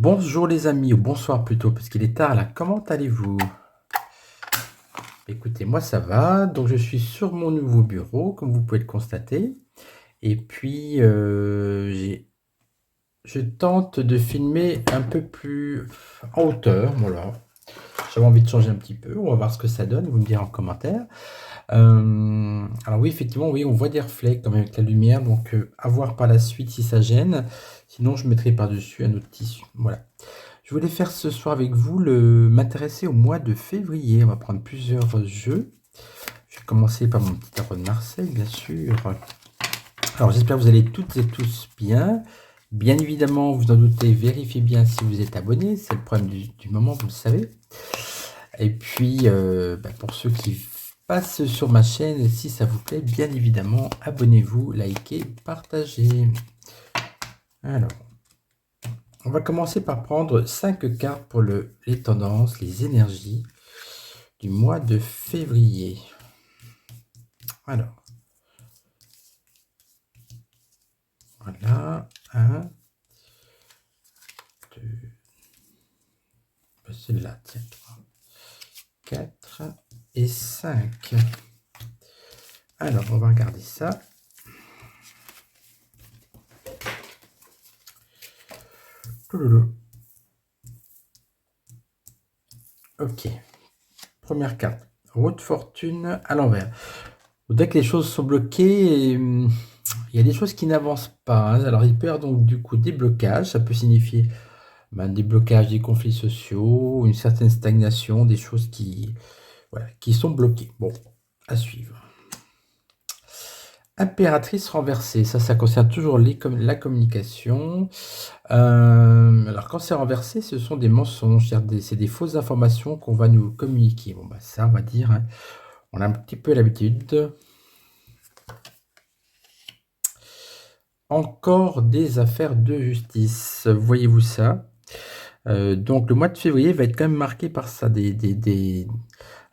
Bonjour les amis, ou bonsoir plutôt, parce qu'il est tard là. Comment allez-vous? Écoutez, moi ça va. Donc je suis sur mon nouveau bureau, comme vous pouvez le constater. Et puis je tente de filmer un peu plus en hauteur. Voilà. J'avais envie de changer un petit peu. On va voir ce que ça donne. Vous me direz en commentaire. Alors oui, effectivement, oui, on voit des reflets quand même avec la lumière. Donc à voir par la suite si ça gêne. Sinon, je mettrai par-dessus un autre tissu. Voilà. Je voulais faire ce soir avec vous m'intéresser au mois de février. On va prendre plusieurs jeux. Je vais commencer par mon petit tarot de Marseille, bien sûr. Alors j'espère que vous allez toutes et tous bien. Bien évidemment, vous en doutez, vérifiez bien si vous êtes abonné. C'est le problème du moment, vous le savez. Et puis, pour ceux qui passent sur ma chaîne, si ça vous plaît, bien évidemment, abonnez-vous, likez, partagez. Alors, on va commencer par prendre 5 cartes pour les tendances, les énergies du mois de février. Alors, voilà, 1, 2, celle-là, tiens, 3, 4 et 5. Alors, on va regarder ça. Ok, première carte, roue de fortune à l'envers. Dès que les choses sont bloquées, il y a des choses qui n'avancent pas. Alors, il peut y avoir donc du coup des blocages. Ça peut signifier des blocages, des conflits sociaux, une certaine stagnation, des choses qui sont bloquées. Bon, à suivre. Impératrice renversée, ça concerne toujours la communication. Alors, quand c'est renversé, ce sont des mensonges, c'est des fausses informations qu'on va nous communiquer. Bon, ça, on va dire, on a un petit peu l'habitude. Encore des affaires de justice, voyez-vous ça? Donc le mois de février va être quand même marqué par ça,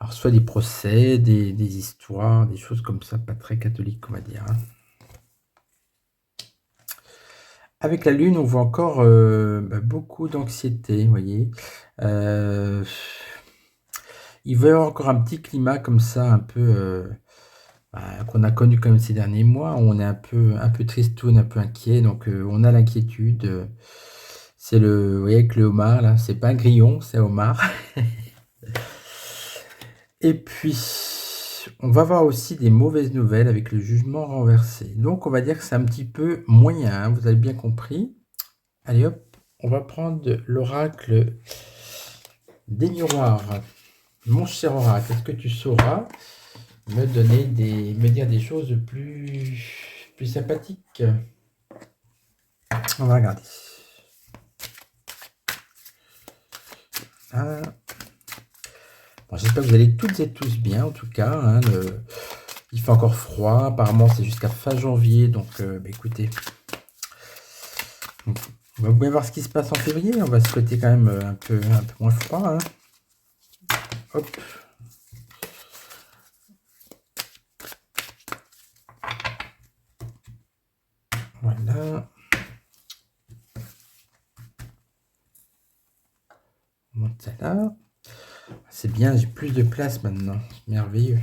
alors soit des procès, des histoires, des choses comme ça, pas très catholiques, on va dire. Avec la lune, on voit encore beaucoup d'anxiété, vous voyez. Il va y avoir encore un petit climat comme ça, un peu qu'on a connu quand même ces derniers mois, où on est un peu tristoun, un peu inquiet, donc on a l'inquiétude. C'est vous voyez, avec le homard, là, c'est pas un grillon, c'est un homard. Et puis, on va voir aussi des mauvaises nouvelles avec le jugement renversé. Donc, on va dire que c'est un petit peu moyen, vous avez bien compris. Allez hop, on va prendre l'oracle des miroirs. Mon cher oracle, est-ce que tu sauras me dire des choses plus sympathiques? On va regarder. Bon, j'espère que vous allez toutes et tous bien, en tout cas. Il fait encore froid. Apparemment, c'est jusqu'à fin janvier. Donc, écoutez, on va bien voir ce qui se passe en février. On va souhaiter quand même un peu moins froid. Hop. Voilà. On monte ça là. C'est bien, j'ai plus de place maintenant. C'est merveilleux.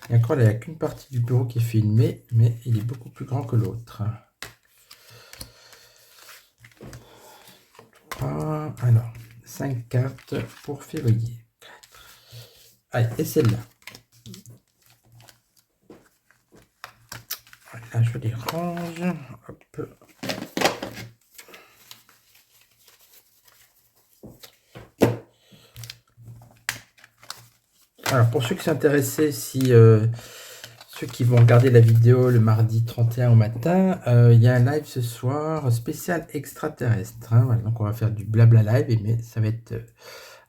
Et encore, il n'y a qu'une partie du bureau qui est filmée, mais il est beaucoup plus grand que l'autre. Alors, 5 cartes pour février. Allez, et celle-là. Voilà, je les range. Hop. Alors, pour ceux qui s'intéressaient, ceux qui vont regarder la vidéo le mardi 31 au matin, il y a un live ce soir spécial extraterrestre. Voilà, donc, on va faire du blabla live, mais ça va être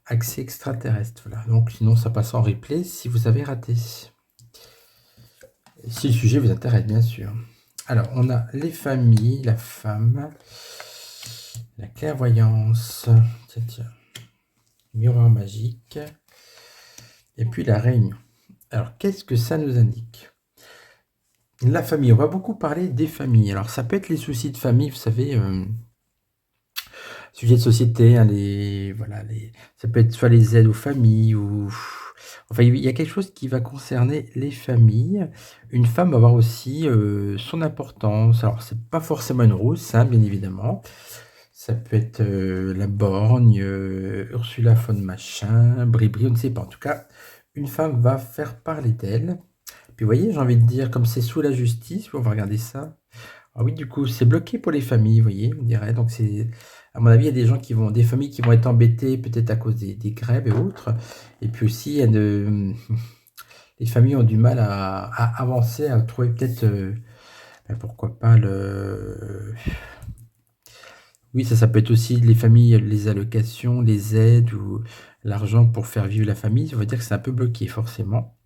accès extraterrestre. Voilà. Donc, sinon, ça passe en replay si vous avez raté. Si le sujet vous intéresse, bien sûr. Alors, on a les familles, la femme, la clairvoyance, tiens, miroir magique, et puis la réunion. Alors, qu'est-ce que ça nous indique? La famille, on va beaucoup parler des familles. Alors, ça peut être les soucis de famille, vous savez, Sujets de société, hein, voilà, ça peut être soit les aides aux familles ou enfin, il y a quelque chose qui va concerner les familles. Une femme va avoir aussi, son importance. Alors, c'est pas forcément une rousse, hein, bien évidemment. Ça peut être, la borgne, Ursula von machin, Bribri, on ne sait pas. En tout cas, une femme va faire parler d'elle. Puis vous voyez, j'ai envie de dire, comme c'est sous la justice, on va regarder ça. Ah oui, du coup, c'est bloqué pour les familles, vous voyez, on dirait. Donc c'est, à mon avis, il y a des familles qui vont être embêtées peut-être à cause des grèves et autres. Et puis aussi, les familles ont du mal à avancer, à trouver peut-être, ben, pourquoi pas oui, ça peut être aussi les familles, les allocations, les aides ou l'argent pour faire vivre la famille. Ça veut dire que c'est un peu bloqué, forcément.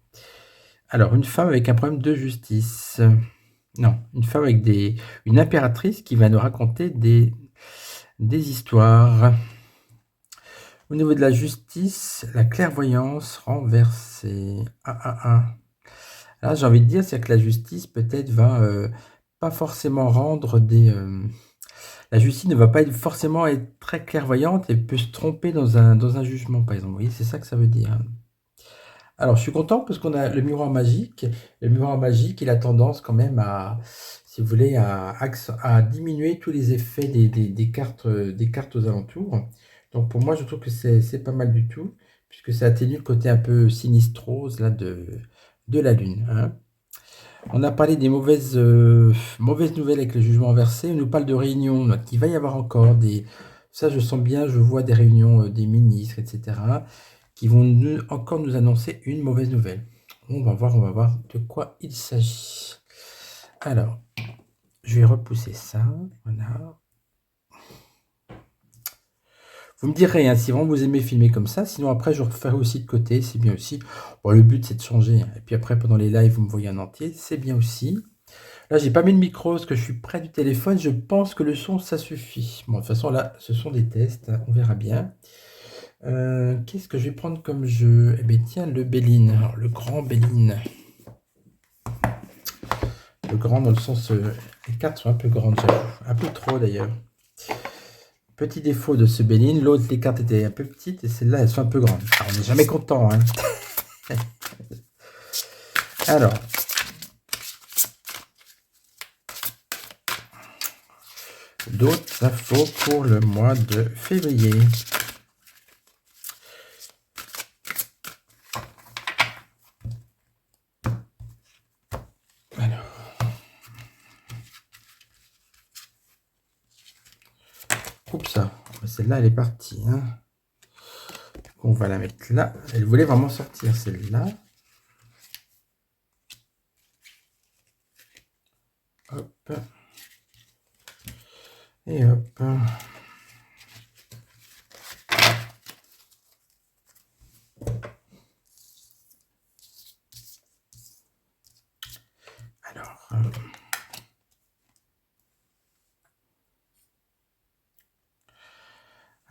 Alors, une femme avec un problème de justice. Non, une femme avec une impératrice qui va nous raconter des histoires. Au niveau de la justice, la clairvoyance renversée. Ah, ah, ah. Là, j'ai envie de dire, c'est que la justice peut-être va pas forcément la justice ne va pas être forcément être très clairvoyante et peut se tromper dans un jugement, par exemple. Vous voyez, c'est ça que ça veut dire. Alors, je suis content parce qu'on a le miroir magique. Le miroir magique, il a tendance quand même si vous voulez, à diminuer tous les effets des cartes aux alentours. Donc, pour moi, je trouve que c'est pas mal du tout, puisque ça atténue le côté un peu sinistrose là, de la Lune, hein. On a parlé des mauvaises nouvelles avec le jugement inversé. On nous parle de réunions, donc il va y avoir encore des. Ça, je sens bien, je vois des réunions des ministres, etc., qui vont encore nous annoncer une mauvaise nouvelle. On va voir de quoi il s'agit. Alors, je vais repousser ça. Voilà. Vous me direz hein, si vraiment vous aimez filmer comme ça. Sinon, après, je referai aussi de côté. C'est bien aussi. Bon, le but, c'est de changer, hein. Et puis après, pendant les lives, vous me voyez en entier. C'est bien aussi. Là, j'ai pas mis le micro parce que je suis près du téléphone. Je pense que le son, ça suffit. Bon, de toute façon, là, ce sont des tests, hein. On verra bien. Qu'est-ce que je vais prendre comme jeu? Eh bien, tiens, le Béline. Alors, le grand Béline. Le grand dans le sens... les cartes sont un peu grandes, j'avoue. Un peu trop, d'ailleurs. Petit défaut de ce Béline. L'autre, les cartes étaient un peu petites. Et celles-là, elles sont un peu grandes. Alors, on n'est jamais content, hein. Alors... d'autres infos pour le mois de février. Alors. Oups, celle-là, elle est partie, hein. On va la mettre là. Elle voulait vraiment sortir, celle-là. Hop. Et hop.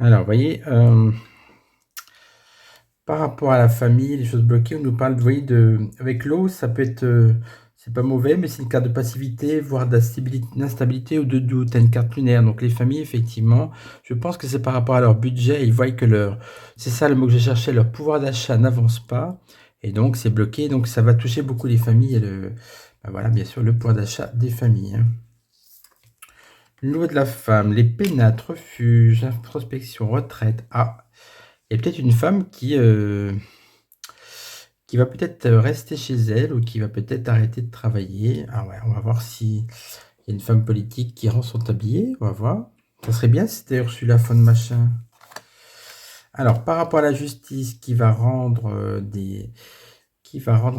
Alors, vous voyez, par rapport à la famille, les choses bloquées, on nous parle, vous voyez, avec l'eau, ça peut être, c'est pas mauvais, mais c'est une carte de passivité, voire d'instabilité ou de doute. T'as une carte lunaire. Donc les familles, effectivement, je pense que c'est par rapport à leur budget. Ils voient que c'est ça le mot que j'ai cherché, leur pouvoir d'achat n'avance pas. Et donc c'est bloqué. Donc ça va toucher beaucoup les familles et ben voilà, bien sûr, le pouvoir d'achat des familles, hein. Le niveau de la femme, les pénates, refuge, introspection, retraite. Ah, il y a peut-être une femme qui va peut-être rester chez elle ou qui va peut-être arrêter de travailler. Ah ouais, on va voir si il y a une femme politique qui rend son tablier. On va voir. Ça serait bien si c'était Ursula von machin. Alors, par rapport à la justice qui va rendre un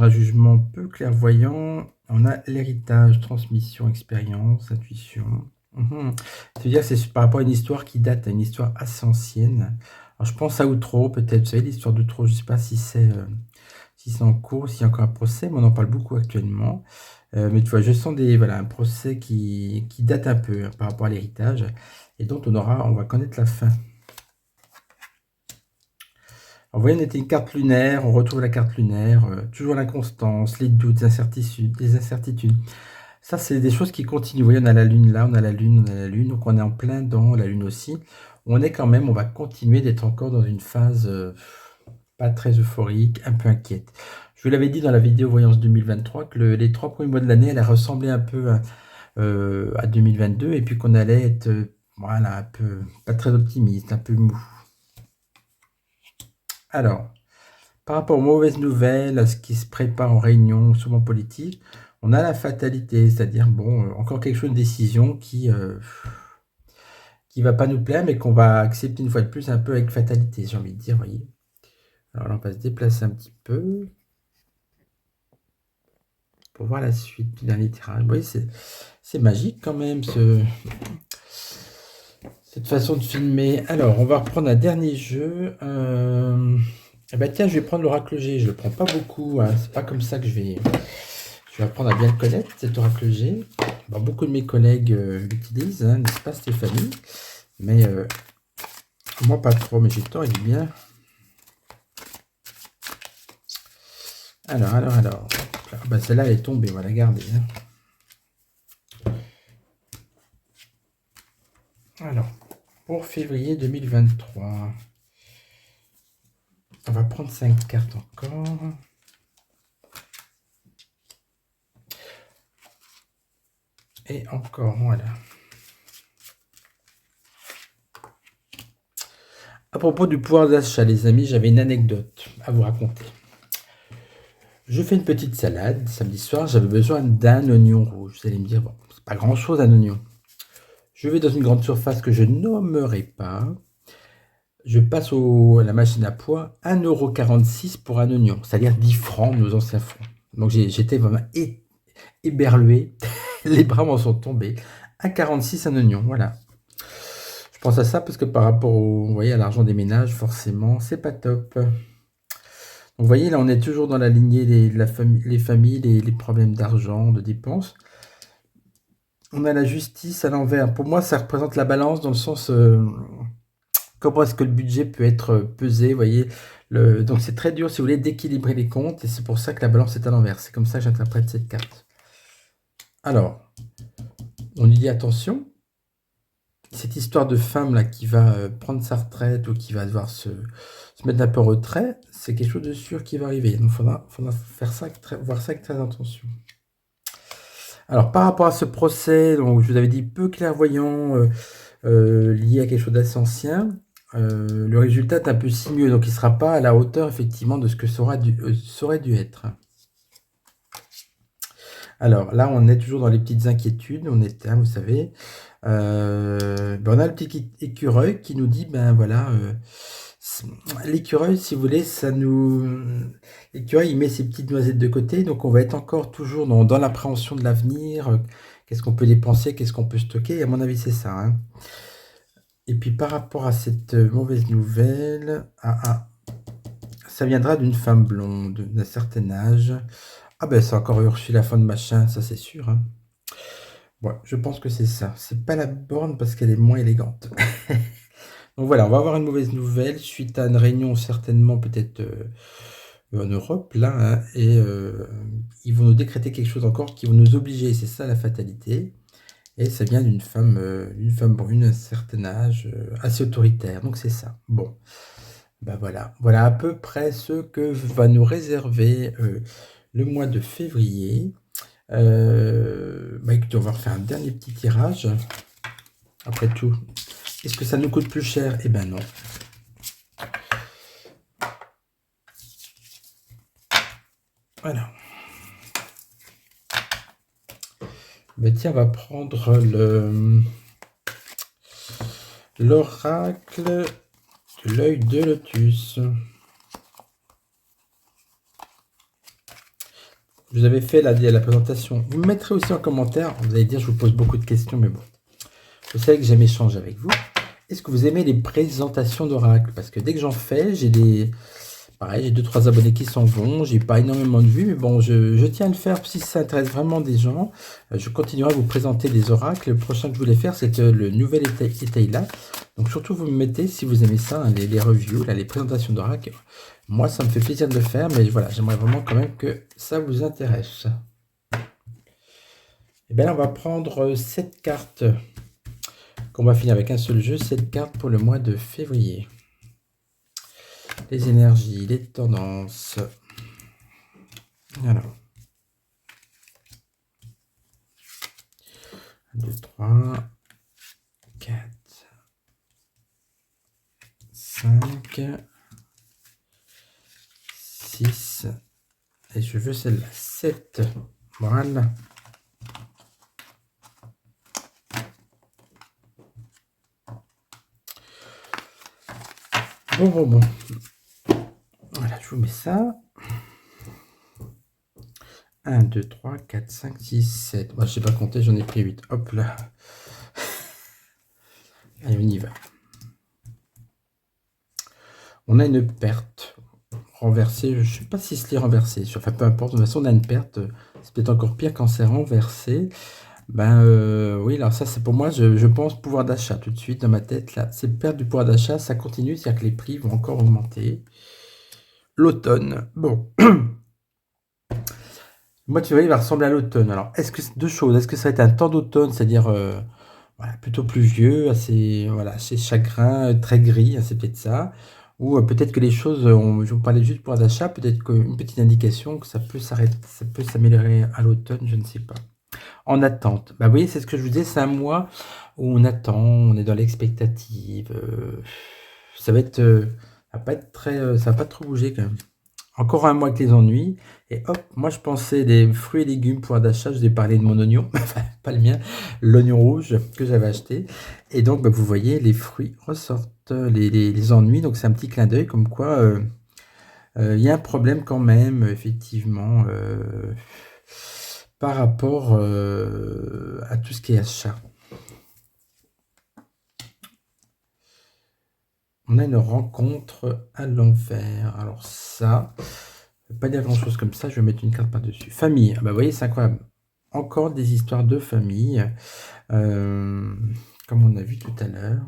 jugement peu clairvoyant, on a l'héritage, transmission, expérience, intuition. C'est-à-dire que c'est par rapport à une histoire qui date, à une histoire assez ancienne. Alors, je pense à Outreau, peut-être. Vous savez, l'histoire d'Outreau, je ne sais pas si c'est en cours, s'il y a encore un procès, mais on en parle beaucoup actuellement. Mais tu vois, je sens un procès qui date un peu hein, par rapport à l'héritage, et dont on va connaître la fin. Alors, vous voyez, on était une carte lunaire, on retrouve la carte lunaire, toujours l'inconstance, les doutes, les incertitudes. Ça, c'est des choses qui continuent. Vous voyez, on a la lune là, on a la lune, donc on est en plein dans la lune aussi. on est quand même, on va continuer d'être encore dans une phase pas très euphorique, un peu inquiète. Je vous l'avais dit dans la vidéo Voyance 2023 que les 3 premiers mois de l'année allaient ressembler un peu à 2022 et puis qu'on allait être voilà, un peu pas très optimiste, un peu mou. Alors, par rapport aux mauvaises nouvelles, à ce qui se prépare en réunion, souvent politique, on a la fatalité, c'est-à-dire, bon, encore quelque chose, une décision qui va pas nous plaire, mais qu'on va accepter une fois de plus un peu avec fatalité, j'ai envie de dire, voyez. Alors là, on va se déplacer un petit peu pour voir la suite du dernier tirage. Vous voyez, c'est magique quand même, cette façon de filmer. Alors, on va reprendre un dernier jeu. Eh ben, tiens, je vais prendre l'oracle G. Je le prends pas beaucoup, hein. C'est pas comme ça que je vais apprendre à bien le connaître, cet oracle G. Bon, beaucoup de mes collègues l'utilisent, hein, n'est-ce pas, Stéphanie? Mais moi, pas trop, mais j'ai tort, il est bien. Alors. Ah bah, celle-là, elle est tombée, on va la garder. Hein. Alors, pour février 2023, on va prendre 5 cartes encore. Et encore, voilà. À propos du pouvoir d'achat, les amis, j'avais une anecdote à vous raconter. Je fais une petite salade samedi soir, j'avais besoin d'un oignon rouge. Vous allez me dire, bon, c'est pas grand-chose un oignon. Je vais dans une grande surface que je nommerai pas. Je passe à la machine à poids, 1,46 € pour un oignon, c'est-à-dire 10 francs, nos anciens francs. Donc j'étais vraiment éberlué, les bras m'en sont tombés. 1,46 € un oignon, voilà. Je pense à ça parce que par rapport vous voyez, à l'argent des ménages, forcément, c'est pas top. Donc, vous voyez, là, on est toujours dans la lignée les familles, les problèmes d'argent, de dépenses. On a la justice à l'envers. Pour moi, ça représente la balance dans le sens comment est-ce que le budget peut être pesé, vous voyez. Donc c'est très dur, si vous voulez, d'équilibrer les comptes, et c'est pour ça que la balance est à l'envers. C'est comme ça que j'interprète cette carte. Alors, on y dit attention. Cette histoire de femme là qui va prendre sa retraite ou qui va devoir se mettre un peu en retrait, c'est quelque chose de sûr qui va arriver. Donc il faudra faire ça, voir ça avec très attention. Alors par rapport à ce procès, donc, je vous avais dit peu clairvoyant, lié à quelque chose d'assez ancien, le résultat est un peu sinueux, donc il ne sera pas à la hauteur effectivement de ce que ça aurait dû être. Alors là, on est toujours dans les petites inquiétudes, on est, hein, vous savez. Ben, on a le petit écureuil qui nous dit, ben voilà, l'écureuil, si vous voulez, l'écureuil, il met ses petites noisettes de côté, donc on va être encore toujours dans l'appréhension de l'avenir, qu'est-ce qu'on peut dépenser, qu'est-ce qu'on peut stocker, et à mon avis, c'est ça. Hein. Et puis par rapport à cette mauvaise nouvelle, ça viendra d'une femme blonde, d'un certain âge. Ah ben, c'est encore Ursula von Machin, ça c'est sûr. Hein. Ouais, je pense que c'est ça. C'est pas la borne parce qu'elle est moins élégante. Donc voilà, on va avoir une mauvaise nouvelle suite à une réunion certainement peut-être en Europe, là, hein, et ils vont nous décréter quelque chose encore qui vont nous obliger, c'est ça la fatalité. Et ça vient d'une femme brune, à un certain âge, assez autoritaire. Donc c'est ça. Bon, ben voilà. Voilà à peu près ce que va nous réserver le mois de février. Bah écoutez, on va refaire un dernier petit tirage. Après tout, est-ce que ça nous coûte plus cher? Eh ben non. Voilà. Ben tiens, on va prendre l'oracle de l'œil de lotus. Je vous avais fait la présentation. Vous me mettrez aussi en commentaire. Vous allez dire, je vous pose beaucoup de questions, mais bon. Vous savez que j'aime échanger avec vous. Est-ce que vous aimez les présentations d'oracle? Parce que dès que j'en fais, pareil, j'ai 2-3 abonnés qui s'en vont. J'ai pas énormément de vues, mais bon, je tiens à le faire. Si ça intéresse vraiment des gens, je continuerai à vous présenter des oracles. Le prochain que je voulais faire, c'est le nouvel étail là. Donc surtout, vous me mettez, si vous aimez ça, hein, les reviews, là, les présentations d'oracle. Moi, ça me fait plaisir de le faire, mais voilà, j'aimerais vraiment quand même que ça vous intéresse. Et bien là, on va prendre 7 cartes qu'on va finir avec un seul jeu, cette carte pour le mois de février. Les énergies, les tendances. Alors. 1, 2, 3, 4, 5, 6, et je veux celle-là, 7. Voilà. Bon. Voilà, je vous mets ça. 1, 2, 3, 4, 5, 6, 7. Moi, je sais pas compter, j'en ai pris 8. Hop là. Allez, on y va. On a une perte renversée. Je ne sais pas si c'est renversé. Enfin, peu importe. De toute façon, on a une perte. C'est peut-être encore pire quand c'est renversé. Oui, alors ça, c'est pour moi, je pense pouvoir d'achat tout de suite dans ma tête. Là, c'est perte du pouvoir d'achat, ça continue, c'est-à-dire que les prix vont encore augmenter. L'automne, bon. Moi, tu vois, il va ressembler à l'automne. Alors, deux choses. Est-ce que ça va être un temps d'automne, c'est-à-dire voilà, plutôt pluvieux, assez chagrin, très gris, hein, c'est peut-être ça. Ou peut-être que les choses, je vous parlais juste du pouvoir d'achat, peut-être qu'une petite indication que ça peut s'améliorer à l'automne, je ne sais pas. En attente. Vous voyez, c'est ce que je vous disais, c'est un mois où on attend, on est dans l'expectative. Ça va pas être très, ça va pas trop bouger quand même. Encore un mois avec les ennuis. Et hop, moi je pensais des fruits et légumes, pouvoir d'achat. Je vous ai parlé de mon oignon, enfin pas le mien, l'oignon rouge que j'avais acheté. Et donc vous voyez, les fruits ressortent, les ennuis. Donc c'est un petit clin d'œil comme quoi il y a un problème quand même, effectivement, par rapport à tout ce qui est achat. On a une rencontre à l'envers. Alors ça, je ne vais pas dire grand-chose comme ça, je vais mettre une carte par-dessus. Famille, vous voyez, c'est incroyable. Encore des histoires de famille, comme on a vu tout à l'heure.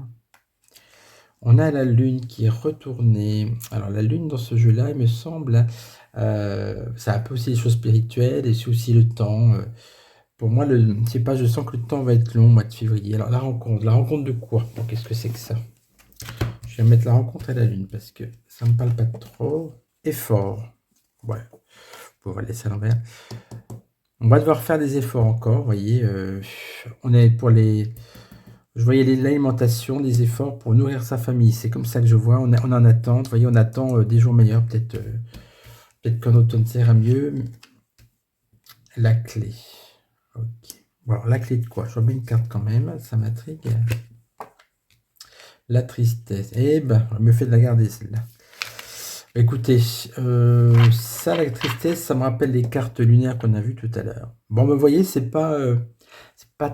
On a la lune qui est retournée. Alors la lune dans ce jeu-là, il me semble, ça a un peu aussi des choses spirituelles et c'est aussi le temps. Pour moi, je sais pas, je sens que le temps va être long au mois de février. Alors la rencontre de quoi? Qu'est-ce que c'est que ça? Je vais mettre la rencontre à la lune parce que ça me parle pas trop. Effort. Ouais, on va laisser à l'envers. On va devoir faire des efforts encore, vous voyez. On est pour les... Je voyais l'alimentation, des efforts pour nourrir sa famille. C'est comme ça que je vois. On en attend. Vous voyez, on attend des jours meilleurs. Peut-être qu'en automne, ça ira mieux. La clé. Ok. Bon, alors, la clé de quoi? Je remets une carte quand même. Ça m'intrigue. La tristesse. Eh ben, on me fait de la garder celle-là. Écoutez, ça, la tristesse, ça me rappelle les cartes lunaires qu'on a vues tout à l'heure. Bon, vous voyez, c'est pas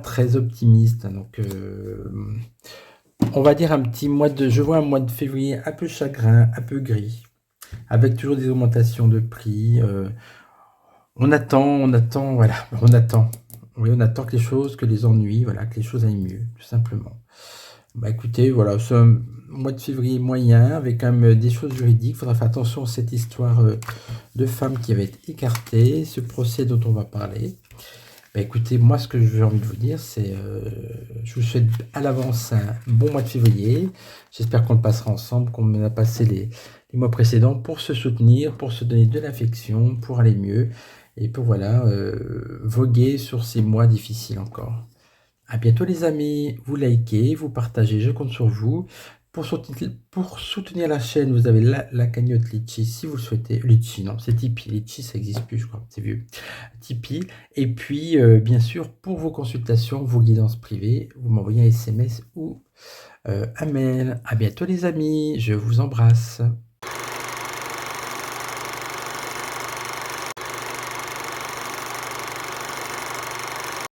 très optimiste. Donc, on va dire je vois un mois de février un peu chagrin, un peu gris, avec toujours des augmentations de prix. On attend, voilà, on attend. Oui, on attend que les ennuis, voilà, que les choses aillent mieux, tout simplement. Écoutez, voilà, c'est un mois de février moyen, avec quand même des choses juridiques. Il faudra faire attention à cette histoire de femme qui avait été écartée, ce procès dont on va parler. Écoutez, moi, ce que j'ai envie de vous dire, c'est je vous souhaite à l'avance un bon mois de février. J'espère qu'on le passera ensemble, qu'on a passé les mois précédents pour se soutenir, pour se donner de l'affection, pour aller mieux et pour voilà, voguer sur ces mois difficiles encore. À bientôt les amis, vous likez, vous partagez, je compte sur vous. Pour soutenir la chaîne, vous avez la cagnotte Litchi si vous le souhaitez. Litchi, non, c'est Tipeee. Litchi, ça n'existe plus, je crois, c'est vieux. Tipeee. Et puis, bien sûr, pour vos consultations, vos guidances privées, vous m'envoyez un SMS ou un mail. À bientôt les amis, je vous embrasse.